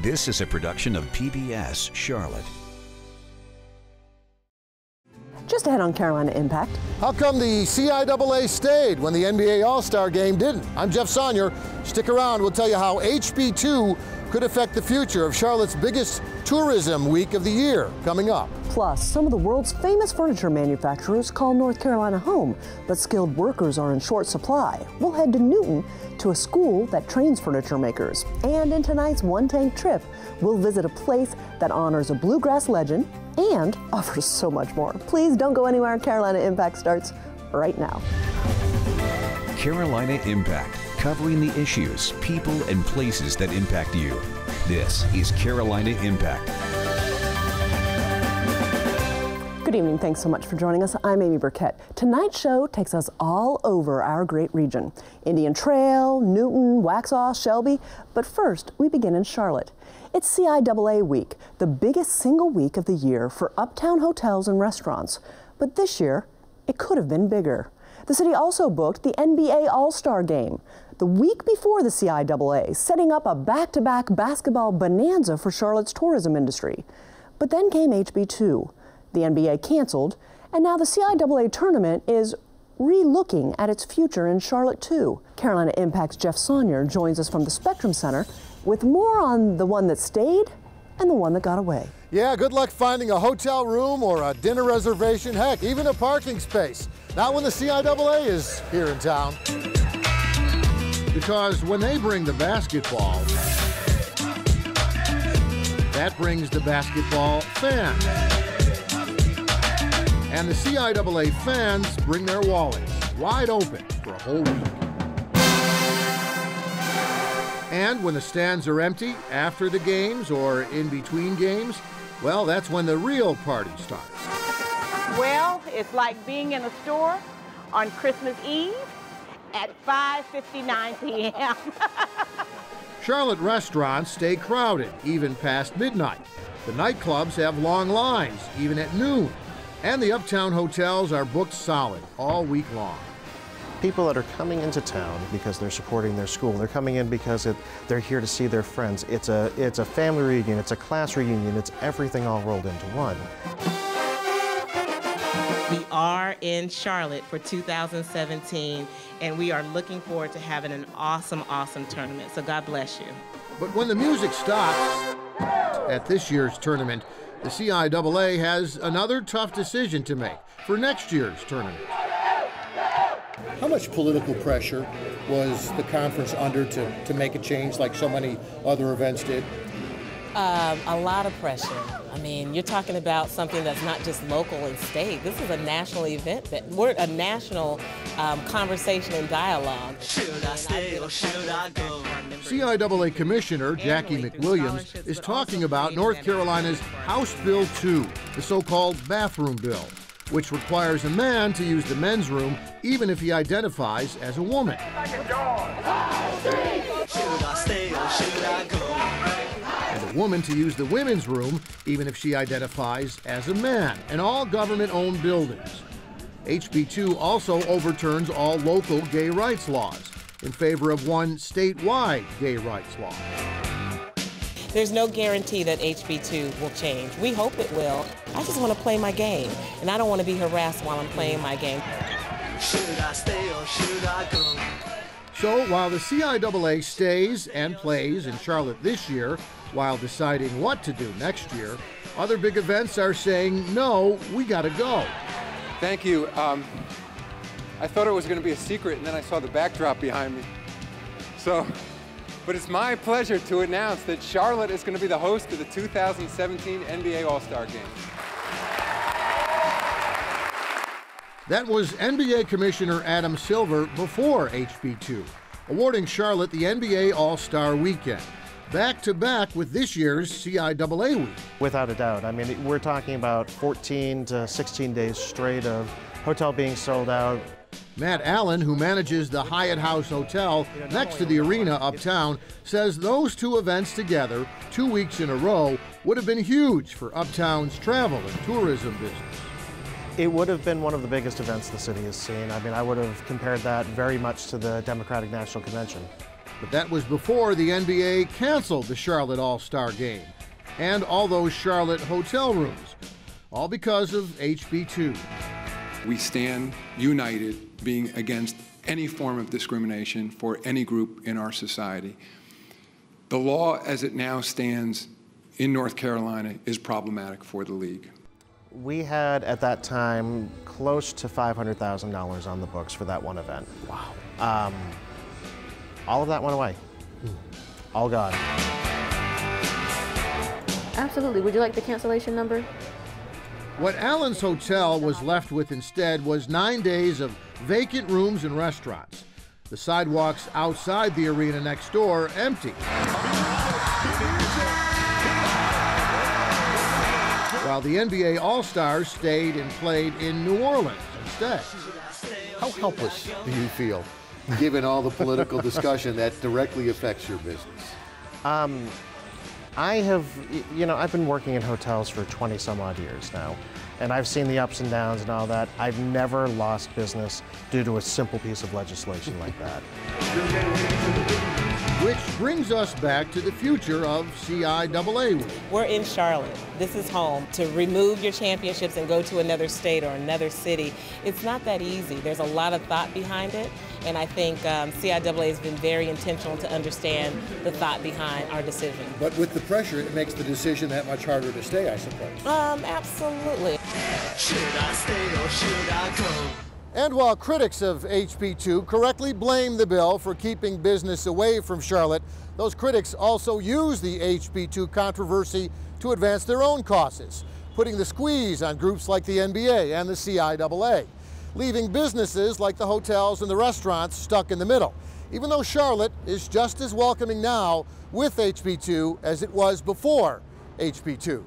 This is a production of PBS Charlotte. Just ahead on Carolina Impact. How come the CIAA stayed when the NBA All-Star Game didn't? I'm Jeff Sonyer. Stick around, we'll tell you how HB2 could affect the future of Charlotte's biggest tourism week of the year, coming up. Plus, some of the world's famous furniture manufacturers call North Carolina home, but skilled workers are in short supply. We'll head to Newton to a school that trains furniture makers. And in tonight's One Tank Trip, we'll visit a place that honors a bluegrass legend and offers so much more. Please don't go anywhere. Carolina Impact starts right now. Carolina Impact, covering the issues, people, and places that impact you. This is Carolina Impact. Good evening. Thanks so much for joining us. I'm Amy Burkett. Tonight's show takes us all over our great region. Indian Trail, Newton, Waxhaw, Shelby. But first, we begin in Charlotte. It's CIAA week, the biggest single week of the year for uptown hotels and restaurants. But this year, it could have been bigger. The city also booked the NBA All-Star Game the week before the CIAA, setting up a back-to-back basketball bonanza for Charlotte's tourism industry. But then came HB2. The NBA canceled, and now the CIAA tournament is re-looking at its future in Charlotte, too. Carolina Impact's Jeff Sonyer joins us from the Spectrum Center with more on the one that stayed and the one that got away. Yeah, good luck finding a hotel room or a dinner reservation, heck, even a parking space. Not when the CIAA is here in town. Because when they bring the basketball, that brings the basketball fans. And the CIAA fans bring their wallets wide open for a whole week. And when the stands are empty after the games or in between games, well, that's when the real party starts. Well, it's like being in a store on Christmas Eve at 5:59 p.m. Charlotte restaurants stay crowded even past midnight. The nightclubs have long lines even at noon. And the uptown hotels are booked solid all week long. People that are coming into town because they're supporting their school, they're coming in because they're here to see their friends. It's a family reunion, it's a class reunion, it's everything all rolled into one. We are in Charlotte for 2017, and we are looking forward to having an awesome, awesome tournament. So God bless you. But when the music stops at this year's tournament, the CIAA has another tough decision to make for next year's tournament. How much political pressure was the conference under to make a change like so many other events did? A lot of pressure. I mean, you're talking about something that's not just local and state. This is a national event. We're a national conversation and dialogue. Should I stay or should I go? CIAA Commissioner Jackie McWilliams is talking about North Carolina's House Bill 2, the so-called bathroom bill, which requires a man to use the men's room even if he identifies as a woman. Should I stay or should I go? And a woman to use the women's room even if she identifies as a man in all government-owned buildings. HB2 also overturns all local gay rights laws in favor of one statewide gay rights law. There's no guarantee that HB2 will change. We hope it will. I just want to play my game, and I don't want to be harassed while I'm playing my game. Should I stay or should I go? So while the CIAA stays and plays in Charlotte this year, while deciding what to do next year, other big events are saying, no, we gotta go. Thank you. I thought it was going to be a secret, and then I saw the backdrop behind me. But it's my pleasure to announce that Charlotte is going to be the host of the 2017 NBA All-Star Game. That was NBA Commissioner Adam Silver before HB2, awarding Charlotte the NBA All-Star Weekend, back-to-back with this year's CIAA week. Without a doubt. I mean, we're talking about 14 to 16 days straight of hotel being sold out. Matt Allen, who manages the Hyatt House Hotel next to the arena uptown, says those two events together, 2 weeks in a row, would have been huge for Uptown's travel and tourism business. It would have been one of the biggest events the city has seen. I mean, I would have compared that very much to the Democratic National Convention. But that was before the NBA canceled the Charlotte All-Star game and all those Charlotte hotel rooms, all because of HB2. We stand united, being against any form of discrimination for any group in our society. The law as it now stands in North Carolina is problematic for the league. We had, at that time, close to $500,000 on the books for that one event. Wow. All of that went away. All gone. Absolutely. Would you like the cancellation number? What Allen's Hotel was left with instead was 9 days of vacant rooms and restaurants. The sidewalks outside the arena next door empty. While the NBA All-Stars stayed and played in New Orleans instead. How helpless do you feel, given all the political discussion that directly affects your business? I have, I've been working in hotels for 20 some odd years now, and I've seen the ups and downs and all that. I've never lost business due to a simple piece of legislation like that. Which brings us back to the future of CIAA Week. We're in Charlotte. This is home. To remove your championships and go to another state or another city, it's not that easy. There's a lot of thought behind it, and I think CIAA has been very intentional to understand the thought behind our decision. But with the pressure, it makes the decision that much harder to stay, I suppose. Absolutely. Should I stay or should I go? And while critics of HB2 correctly blame the bill for keeping business away from Charlotte, those critics also use the HB2 controversy to advance their own causes, putting the squeeze on groups like the NBA and the CIAA, leaving businesses like the hotels and the restaurants stuck in the middle, even though Charlotte is just as welcoming now with HB2 as it was before HB2.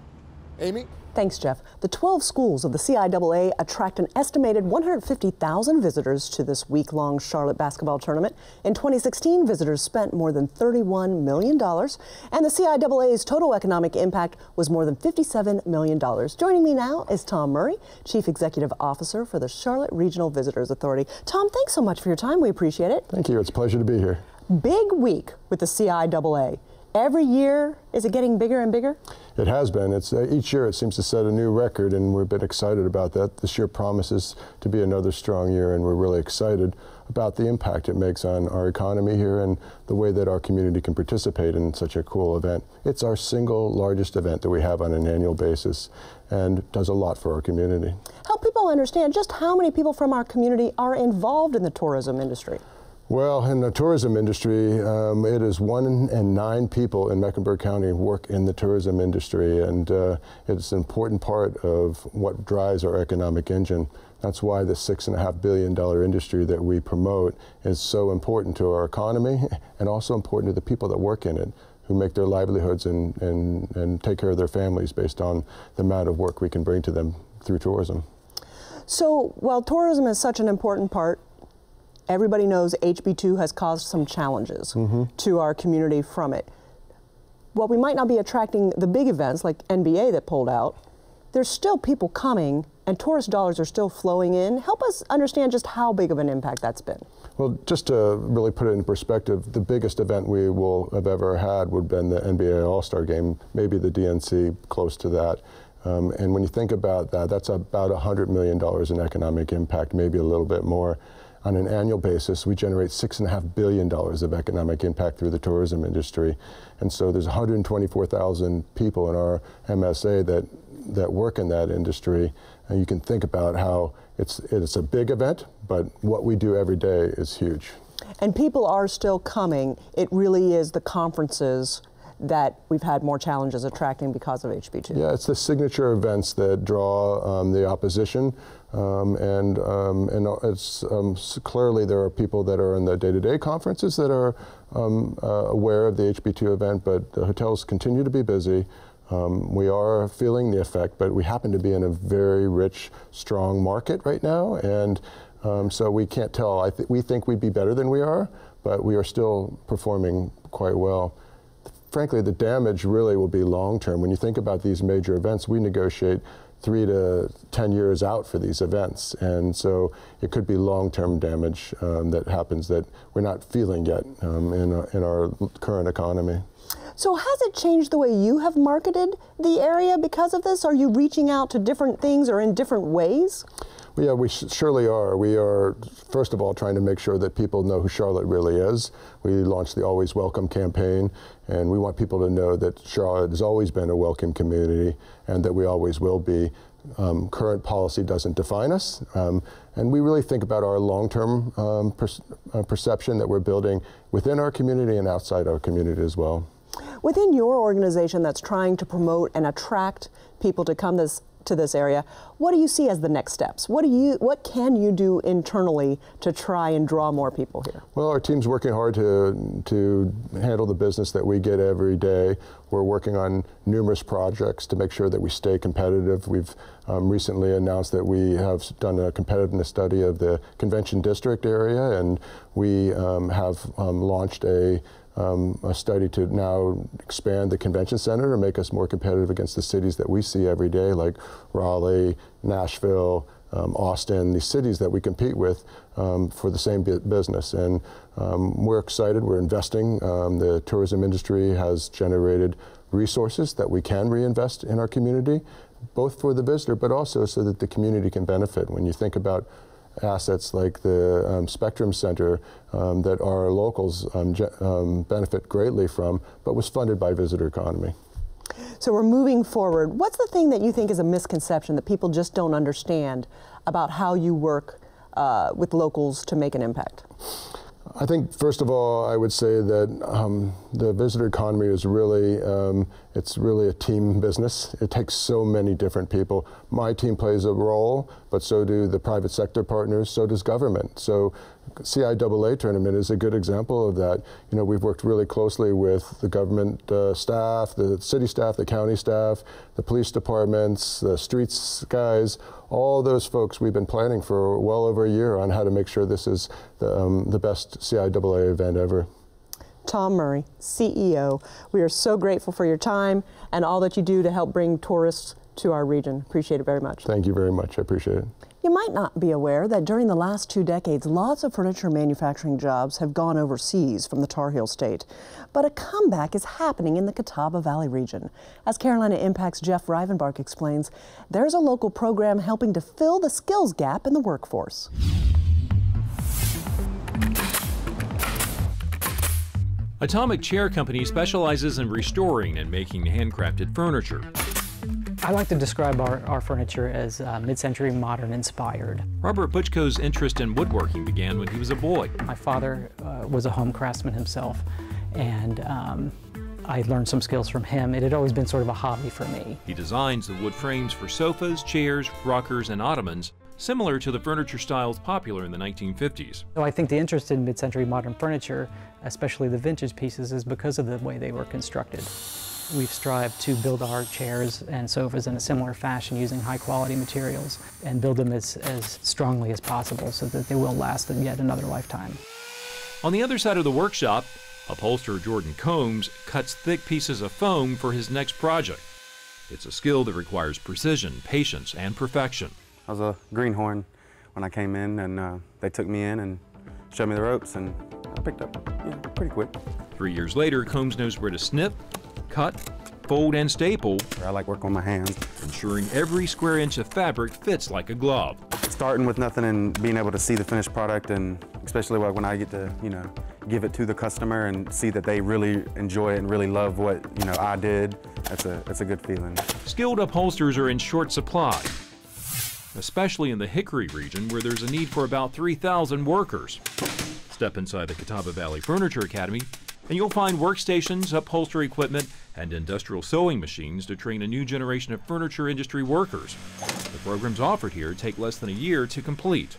Amy? Thanks, Jeff. The 12 schools of the CIAA attract an estimated 150,000 visitors to this week-long Charlotte basketball tournament. In 2016, visitors spent more than $31 million, and the CIAA's total economic impact was more than $57 million. Joining me now is Tom Murray, Chief Executive Officer for the Charlotte Regional Visitors Authority. Tom, thanks so much for your time. We appreciate it. Thank you. It's a pleasure to be here. Big week with the CIAA. Every year, is it getting bigger and bigger? It has been. It's each year it seems to set a new record, and we've been excited about that. This year promises to be another strong year, and we're really excited about the impact it makes on our economy here and the way that our community can participate in such a cool event. It's our single largest event that we have on an annual basis and does a lot for our community. Help people understand just how many people from our community are involved in the tourism industry. Well, in the tourism industry, it is 1 in 9 people in Mecklenburg County work in the tourism industry, and it's an important part of what drives our economic engine. That's why the $6.5 billion industry that we promote is so important to our economy and also important to the people that work in it, who make their livelihoods and take care of their families based on the amount of work we can bring to them through tourism. So while tourism is such an important part, everybody knows HB2 has caused some challenges to our community from it. While we might not be attracting the big events like NBA that pulled out, there's still people coming and tourist dollars are still flowing in. Help us understand just how big of an impact that's been. Well, just to really put it in perspective, the biggest event we will have ever had would have been the NBA All-Star Game, maybe the DNC close to that. And when you think about that, that's about $100 million in economic impact, maybe a little bit more. On an annual basis, we generate $6.5 billion of economic impact through the tourism industry. And so there's 124,000 people in our MSA that work in that industry. And you can think about how it's a big event, but what we do every day is huge. And people are still coming. It really is the conferences that we've had more challenges attracting because of HB2. Yeah, it's the signature events that draw the opposition, and it's clearly there are people that are in the day-to-day conferences that are aware of the HB2 event, but the hotels continue to be busy. We are feeling the effect, but we happen to be in a very rich, strong market right now, and so we can't tell. We think we'd be better than we are, but we are still performing quite well. Frankly, the damage really will be long-term. When you think about these major events, we negotiate 3 to 10 years out for these events, and so it could be long-term damage that happens that we're not feeling yet in our current economy. So has it changed the way you have marketed the area because of this? Are you reaching out to different things or in different ways? Well, yeah, we surely are. We are, first of all, trying to make sure that people know who Charlotte really is. We launched the Always Welcome campaign, and we want people to know that Charlotte has always been a welcome community and that we always will be. Current policy doesn't define us, and we really think about our long-term perception that we're building within our community and outside our community as well. Within your organization that's trying to promote and attract people to come to this area, what do you see as the next steps? What can you do internally to try and draw more people here? Well, our team's working hard to handle the business that we get every day. We're working on numerous projects to make sure that we stay competitive. We've recently announced that we have done a competitiveness study of the convention district area, and we have launched a study to now expand the convention center to make us more competitive against the cities that we see every day, like Raleigh, Nashville, Austin, these cities that we compete with for the same business. And we're excited, we're investing. The tourism industry has generated resources that we can reinvest in our community, both for the visitor, but also so that the community can benefit. When you think about assets like the Spectrum Center that our locals benefit greatly from, but was funded by visitor economy. So we're moving forward. What's the thing that you think is a misconception that people just don't understand about how you work with locals to make an impact? I think, first of all, I would say that the visitor economy is really, it's really a team business. It takes so many different people. My team plays a role, but so do the private sector partners, so does government. So CIAA tournament is a good example of that. You know, we've worked really closely with the government staff, the city staff, the county staff, the police departments, the streets guys, all those folks. We've been planning for well over a year on how to make sure this is the best CIAA event ever. Tom Murray, CEO, we are so grateful for your time and all that you do to help bring tourists to our region. Appreciate it very much. Thank you very much. I appreciate it. You might not be aware that during the last 2 decades, lots of furniture manufacturing jobs have gone overseas from the Tar Heel State. But a comeback is happening in the Catawba Valley region. As Carolina Impact's Jeff Rivenbark explains, there's a local program helping to fill the skills gap in the workforce. Atomic Chair Company specializes in restoring and making handcrafted furniture. I like to describe our furniture as mid-century modern inspired. Robert Butchko's interest in woodworking began when he was a boy. My father was a home craftsman himself, and I learned some skills from him. It had always been sort of a hobby for me. He designs the wood frames for sofas, chairs, rockers, and ottomans, similar to the furniture styles popular in the 1950s. So I think the interest in mid-century modern furniture, especially the vintage pieces, is because of the way they were constructed. We've strived to build our chairs and sofas in a similar fashion using high-quality materials and build them as strongly as possible so that they will last yet another lifetime. On the other side of the workshop, upholsterer Jordan Combs cuts thick pieces of foam for his next project. It's a skill that requires precision, patience, and perfection. I was a greenhorn when I came in, and they took me in and showed me the ropes, and I picked up pretty quick. 3 years later, Combs knows where to snip, cut, fold, and staple. I like working with my hands. Ensuring every square inch of fabric fits like a glove. Starting with nothing and being able to see the finished product, and especially when I get to, give it to the customer and see that they really enjoy it and really love what, I did, that's a good feeling. Skilled upholsterers are in short supply, especially in the Hickory region where there's a need for about 3,000 workers. Step inside the Catawba Valley Furniture Academy and you'll find workstations, upholstery equipment, and industrial sewing machines to train a new generation of furniture industry workers. The programs offered here take less than a year to complete.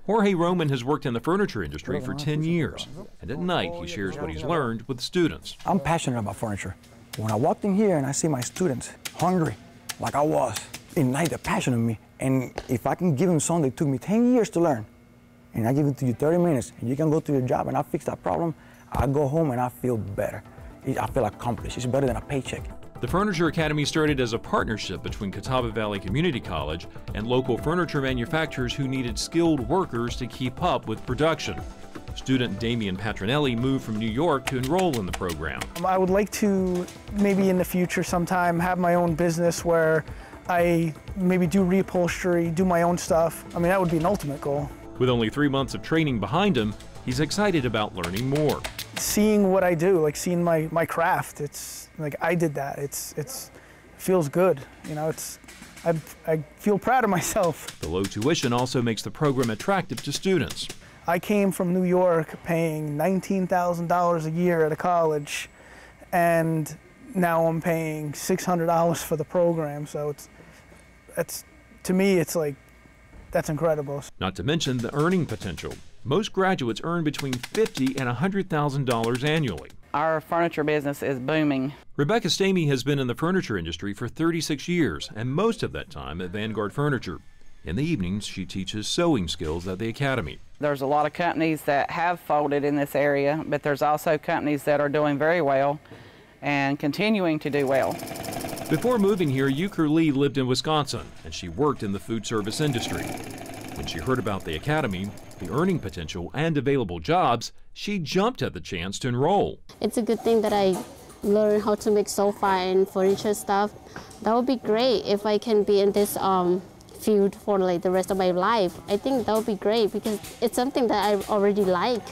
Jorge Roman has worked in the furniture industry for 10 years, and at night he shares what he's learned with students. I'm passionate about furniture. When I walked in here and I see my students hungry, like I was, it ignited a passion in me. And if I can give them something that took me 10 years to learn, and I give it to you 30 minutes, and you can go to your job and I fix that problem, I go home and I feel better. I feel accomplished. It's better than a paycheck. The Furniture Academy started as a partnership between Catawba Valley Community College and local furniture manufacturers who needed skilled workers to keep up with production. Student Damian Patronelli moved from New York to enroll in the program. I would like to maybe in the future sometime have my own business where I maybe do reupholstery, do my own stuff. I mean, that would be an ultimate goal. With only 3 months of training behind him, he's excited about learning more. Seeing what I do, like seeing my craft, it's like I did that. It feels good, you know. I feel proud of myself. The low tuition also makes the program attractive to students. I came from New York paying $19,000 a year at a college, and now I'm paying $600 for the program. So it's to me, it's like, that's incredible. Not to mention the earning potential. Most graduates earn between $50,000 and $100,000 annually. Our furniture business is booming. Rebecca Stamey has been in the furniture industry for 36 years, and most of that time at Vanguard Furniture. In the evenings, she teaches sewing skills at the Academy. There's a lot of companies that have folded in this area, but there's also companies that are doing very well and continuing to do well. Before moving here, Euchre Lee lived in Wisconsin, and she worked in the food service industry. When she heard about the Academy, the earning potential, and available jobs, she jumped at the chance to enroll. It's a good thing that I learned how to make sofa and furniture stuff. That would be great if I can be in this field for like the rest of my life. I think that would be great because it's something that I already like.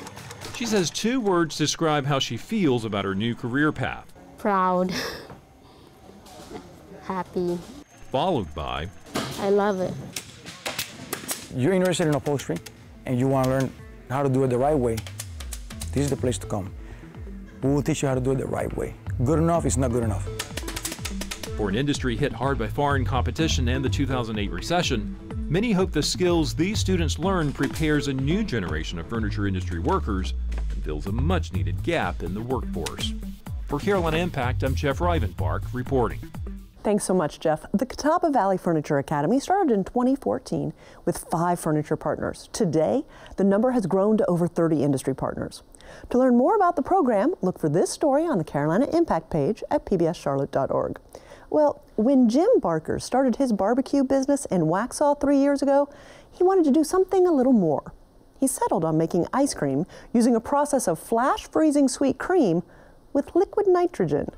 She says 2 words describe how she feels about her new career path. Proud. Happy. Followed by, I love it. You're interested in upholstery and you want to learn how to do it the right way, this is the place to come. We will teach you how to do it the right way. Good enough is not good enough. For an industry hit hard by foreign competition and the 2008 recession, many hope the skills these students learn prepares a new generation of furniture industry workers and fills a much-needed gap in the workforce. For Carolina Impact, I'm Jeff Rivenbark reporting. Thanks so much, Jeff. The Catawba Valley Furniture Academy started in 2014 with 5 furniture partners. Today, the number has grown to over 30 industry partners. To learn more about the program, look for this story on the Carolina Impact page at pbscharlotte.org. Well, when Jim Barker started his barbecue business in Waxhaw 3 years ago, he wanted to do something a little more. He settled on making ice cream using a process of flash freezing sweet cream with liquid nitrogen.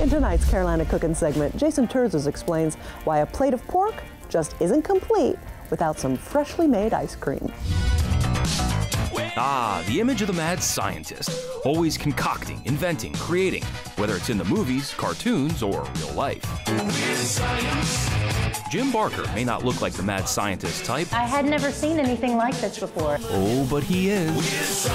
In tonight's Carolina Cookin' segment, Jason Terzes explains why a plate of pork just isn't complete without some freshly made ice cream. Ah, the image of the mad scientist, always concocting, inventing, creating, whether it's in the movies, cartoons, or real life. Jim Barker may not look like the mad scientist type. I had never seen anything like this before. Oh, but he is.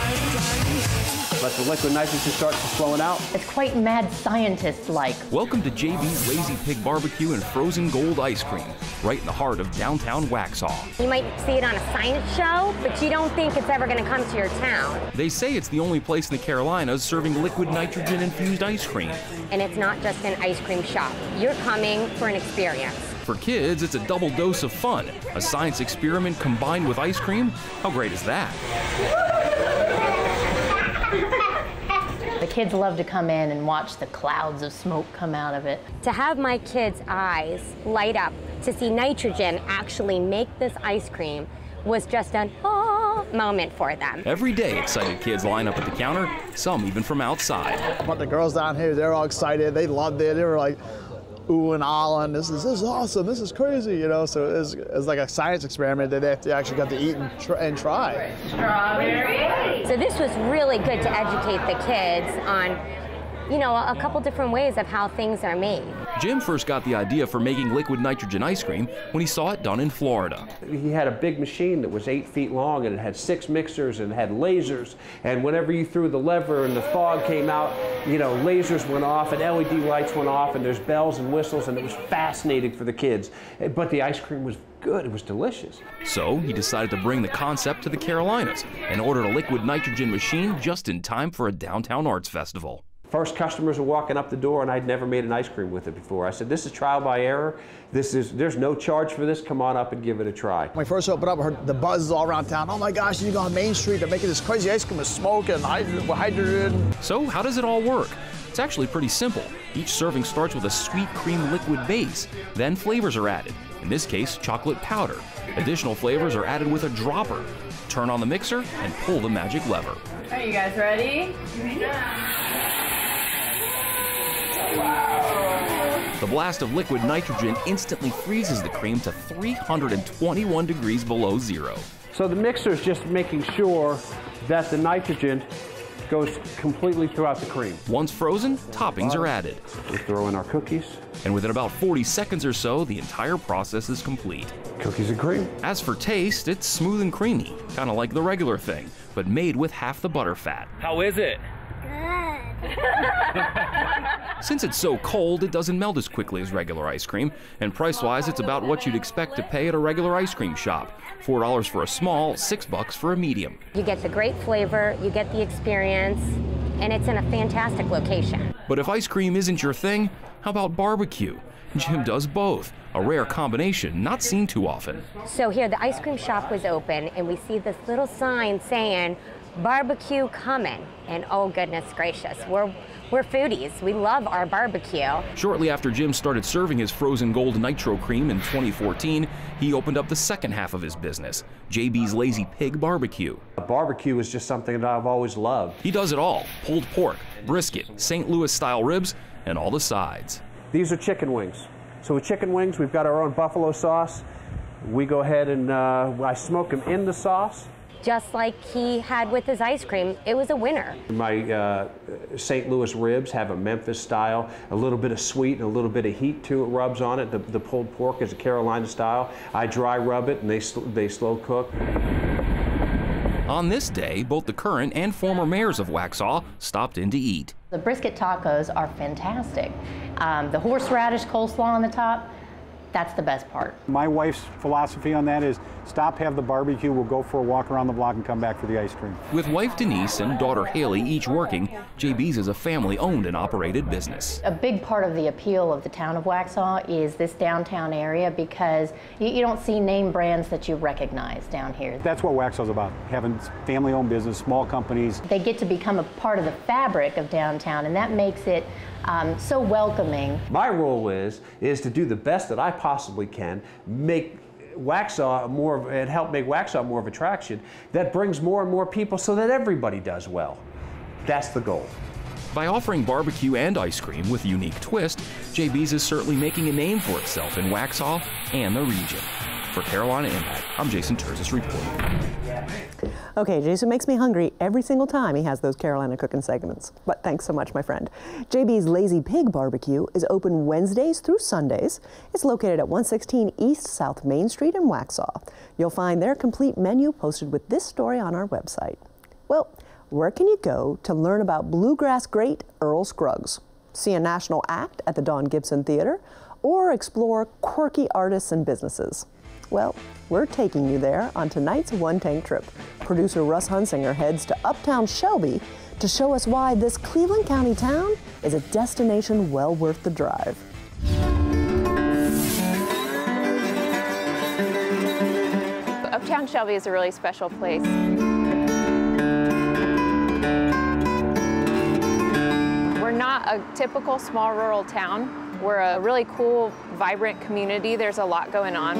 Let the liquid nitrogen start flowing out. It's quite mad scientist-like. Welcome to JB's Lazy Pig BBQ and Frozen Gold Ice Cream, right in the heart of downtown Waxhaw. You might see it on a science show, but you don't think it's ever going to come to your town. They say it's the only place in the Carolinas serving liquid nitrogen-infused ice cream. And it's not just an ice cream shop. You're coming for an experience. For kids, it's a double dose of fun. A science experiment combined with ice cream? How great is that? The kids love to come in and watch the clouds of smoke come out of it. To have my kids' eyes light up to see nitrogen actually make this ice cream was just an ah moment for them. Every day, excited kids line up at the counter, some even from outside. But the girls down here, they're all excited. They loved it. They were like, ooh and ah, and this is awesome. This is crazy, you know. So it was like a science experiment that they actually got to eat and try. Strawberry. So this was really good to educate the kids on, you know, a couple different ways of how things are made. Jim first got the idea for making liquid nitrogen ice cream when he saw it done in Florida. He had a big machine that was 8 feet long, and it had 6 mixers and it had lasers. And whenever you threw the lever and the fog came out, you know, lasers went off and LED lights went off, and there's bells and whistles, and it was fascinating for the kids. But the ice cream was good. It was delicious. So he decided to bring the concept to the Carolinas and ordered a liquid nitrogen machine just in time for a downtown arts festival. First customers were walking up the door, and I'd never made an ice cream with it before. I said, this is trial by error. There's no charge for this. Come on up and give it a try. When I first opened up, I heard the buzz all around town. Oh my gosh, you go on Main Street, they're making this crazy ice cream with smoke and hydrogen. So how does it all work? It's actually pretty simple. Each serving starts with a sweet cream liquid base. Then flavors are added. In this case, chocolate powder. Additional flavors are added with a dropper. Turn on the mixer and pull the magic lever. Are you guys ready? The blast of liquid nitrogen instantly freezes the cream to 321 degrees below zero. So the mixer is just making sure that the nitrogen goes completely throughout the cream. Once frozen, toppings are added. We throw in our cookies. And within about 40 seconds or so, the entire process is complete. Cookies and cream. As for taste, it's smooth and creamy, kind of like the regular thing, but made with half the butter fat. How is it? Since it's so cold, it doesn't melt as quickly as regular ice cream, and price-wise, it's about what you'd expect to pay at a regular ice cream shop. $4 for a small, $6 for a medium. You get the great flavor, you get the experience, and it's in a fantastic location. But if ice cream isn't your thing, how about barbecue? Jim does both, a rare combination not seen too often. So here, the ice cream shop was open, and we see this little sign saying, barbecue coming. And oh goodness gracious, we're foodies. We love our barbecue. Shortly after Jim started serving his frozen gold nitro cream in 2014, he opened up the second half of his business, JB's Lazy Pig BBQ. Barbecue is just something that I've always loved. He does it all: pulled pork, brisket, St. Louis style ribs, and all the sides. These are chicken wings. So with chicken wings, we've got our own buffalo sauce. We go ahead and I smoke them in the sauce. Just like he had with his ice cream, it was a winner. My St. Louis ribs have a Memphis style, a little bit of sweet and a little bit of heat to it rubs on it. The pulled pork is a Carolina style. I dry rub it and they slow cook. On this day, both the current and former mayors of Waxhaw stopped in to eat. The brisket tacos are fantastic. The horseradish coleslaw on the top, that's the best part. My wife's philosophy on that is stop, have the barbecue, we'll go for a walk around the block and come back for the ice cream. With wife Denise and daughter Haley each working, JB's is a family-owned and operated business. A big part of the appeal of the town of Waxhaw is this downtown area because you don't see name brands that you recognize down here. That's what Waxhaw's about, having family-owned business, small companies. They get to become a part of the fabric of downtown, and that makes it so welcoming. My role is to do the best that I possibly can, make Waxhaw and help make Waxhaw more of an attraction that brings more and more people so that everybody does well. That's the goal. By offering barbecue and ice cream with a unique twist, JB's is certainly making a name for itself in Waxhaw and the region. For Carolina Impact, I'm Jason Terzis reporting. Okay, Jason makes me hungry every single time he has those Carolina cooking segments. But thanks so much, my friend. JB's Lazy Pig BBQ is open Wednesdays through Sundays. It's located at 116 East South Main Street in Waxhaw. You'll find their complete menu posted with this story on our website. Well, where can you go to learn about bluegrass great Earl Scruggs? See a national act at the Don Gibson Theatre? Or explore quirky artists and businesses? Well, we're taking you there on tonight's One Tank Trip. Producer Russ Hunsinger heads to Uptown Shelby to show us why this Cleveland County town is a destination well worth the drive. Uptown Shelby is a really special place. We're not a typical small rural town. We're a really cool, vibrant community. There's a lot going on.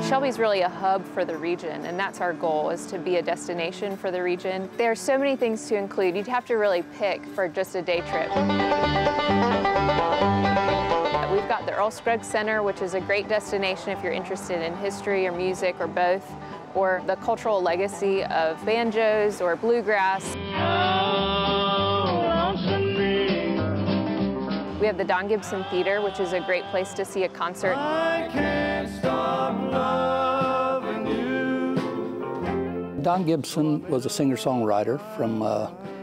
Shelby's really a hub for the region, and that's our goal, is to be a destination for the region. There's so many things to include. You'd have to really pick for just a day trip. We've got the Earl Scruggs Center, which is a great destination if you're interested in history or music or both, or the cultural legacy of banjos or bluegrass. We have the Don Gibson Theater, which is a great place to see a concert. I can't stop loving you. Don Gibson was a singer-songwriter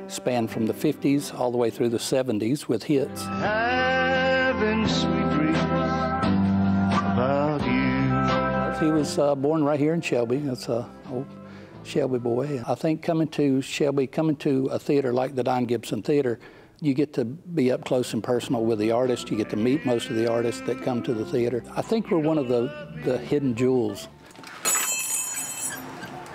spanned from the 50s all the way through the 70s with hits. Having sweet dreams about you. He was born right here in Shelby. That's an old Shelby boy. I think coming to Shelby, coming to a theater like the Don Gibson Theater, you get to be up close and personal with the artists. You get to meet most of the artists that come to the theater. I think we're one of the hidden jewels.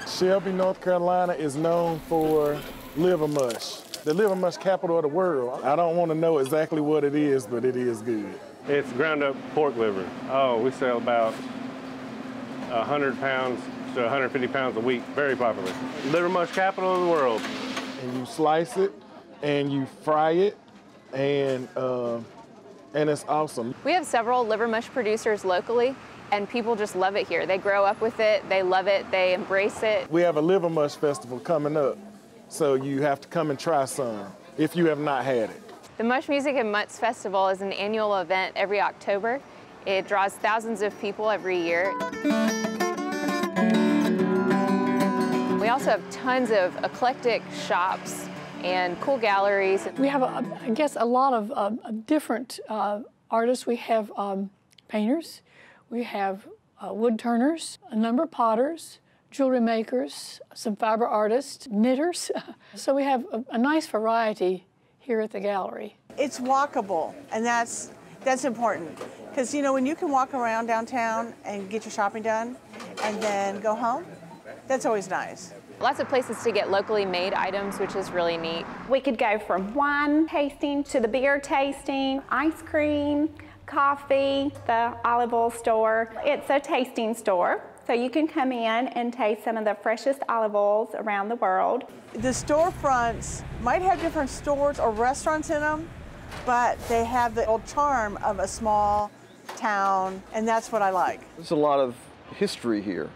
Shelby, North Carolina is known for liver mush, the liver mush capital of the world. I don't want to know exactly what it is, but it is good. It's ground up pork liver. Oh, we sell about 100 pounds to 150 pounds a week. Very popular. Liver mush capital of the world. And you slice it and you fry it, and it's awesome. We have several liver mush producers locally, and people just love it here. They grow up with it, they love it, they embrace it. We have a liver mush festival coming up, so you have to come and try some if you have not had it. The Mush Music and Mutts Festival is an annual event every October. It draws thousands of people every year. We also have tons of eclectic shops and cool galleries. We have, I guess, a lot of different artists. We have painters, we have wood turners, a number of potters, jewelry makers, some fiber artists, knitters. So we have a nice variety here at the gallery. It's walkable, and that's important. Because, you know, when you can walk around downtown and get your shopping done and then go home, that's always nice. Lots of places to get locally made items, which is really neat. We could go from wine tasting to the beer tasting, ice cream, coffee, the olive oil store. It's a tasting store, so you can come in and taste some of the freshest olive oils around the world. The storefronts might have different stores or restaurants in them, but they have the old charm of a small town, and that's what I like. There's a lot of history here,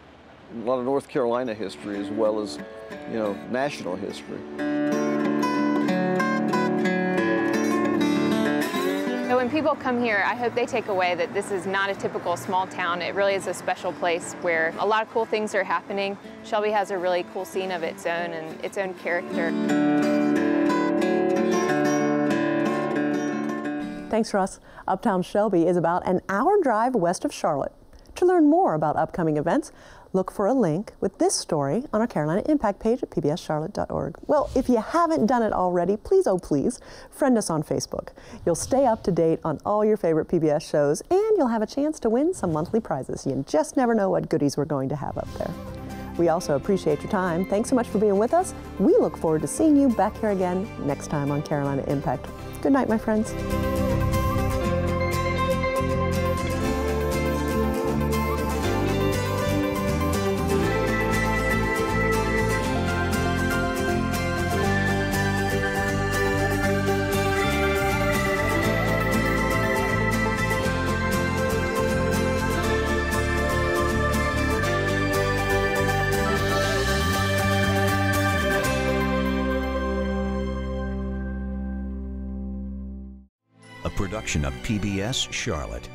a lot of North Carolina history as well as, you know, national history. So when people come here, I hope they take away that this is not a typical small town. It really is a special place where a lot of cool things are happening. Shelby has a really cool scene of its own and its own character. Thanks, Russ. Uptown Shelby is about an hour drive west of Charlotte. To learn more about upcoming events, look for a link with this story on our Carolina Impact page at pbscharlotte.org. Well, if you haven't done it already, please, oh please, friend us on Facebook. You'll stay up to date on all your favorite PBS shows, and you'll have a chance to win some monthly prizes. You just never know what goodies we're going to have up there. We also appreciate your time. Thanks so much for being with us. We look forward to seeing you back here again next time on Carolina Impact. Good night, my friends. Production of PBS Charlotte.